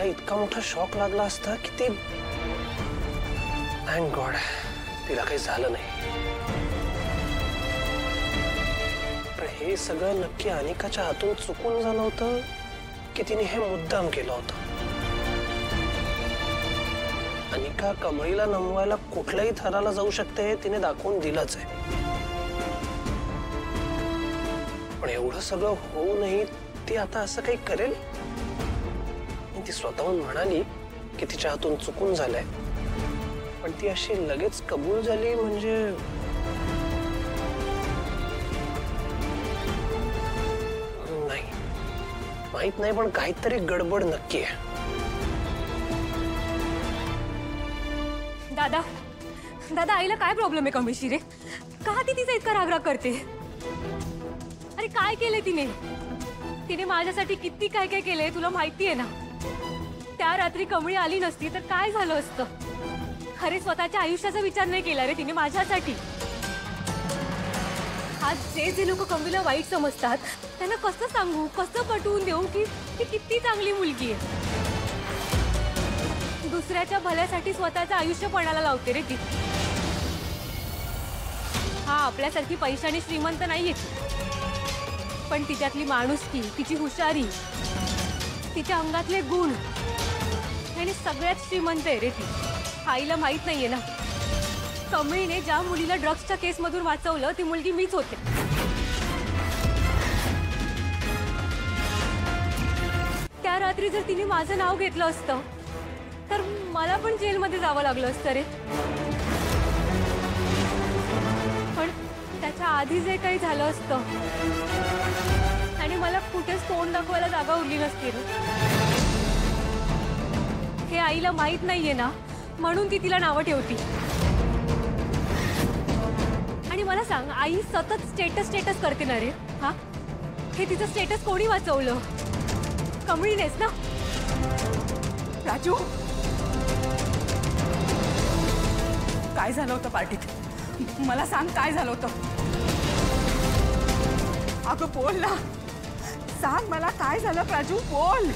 तिला इतका मोठा शॉक लागला असता की ती थँक गॉड तिला काही झालं नाही. पण हे सगळं नक्की अनिकाच्या हातून चुकून झालं होतं की तिने हे मुद्दाम केलं होतं. अनिका कमळीला नमवायला कुठल्याही थराला जाऊ शकते हे तिने दाखवून दिलंच आहे. पण एवढं सगळं होऊनही ती आता असं काही करेल? ती स्वतःहून म्हणाली की तिच्या हातून चुकून झालंय, पण ती अशी लगेच कबूल झाली म्हणजे नाही, माहित नाही, पण काहीतरी गडबड नक्की आहे. दादा दादा आईला काय प्रॉब्लेम आहे कमळीशी रे? का ती तिचा इतका रागराग करते? अरे काय केलंय तिने? तिने माझ्यासाठी किती काय काय केलंय तुला माहिती आहे ना. त्या रात्री कमळी आली नसती तर काय झालं असतं? अरे स्वतःच्या आयुष्याचा विचार नाही केला रे तिने माझ्यासाठी. आज जे लोक कमळीला वाईट समजतात त्यांना कसं सांगू, कसं पटवून देऊ की ती किती चांगली मुलगी आहे. दुसऱ्याच्या भल्यासाठी स्वतःचं आयुष्य पणाला लावते रे ती. हा आपल्यासारखी पैशाने श्रीमंत नाहीये, पण तिच्यातली माणुसकी, तिची हुशारी, तिच्या अंगातले गुण आणि सगळ्यात श्रीमंत आहे रे ती. आईला माहित नाहीये ना, कमळीने ज्या मुलीला ड्रग्सच्या केसमधून वाचवलं ती मुलगी मीच होते. त्या रात्री जर तिने माझं नाव घेतलं असतं तर मला पण जेलमध्ये जावं लागलं असतं रे. पण त्याच्या आधी जे काही झालं असतं आणि मला कुठेच तोंड दाखवायला जागा उरली नसती रे. हे आईला माहित नाहीये ना, म्हणून ती तिला नावं ठेवती. आणि मला सांग, आई सतत स्टेटस स्टेटस करते ना रे. हा, हे तिचं स्टेटस कोणी वाचवलं? कमळीनेच ना. राजू, काय झालं होतं पार्टीत? मला सांग काय झालं होतं? अगं बोल ना, सांग मला काय झालं राजू, बोल.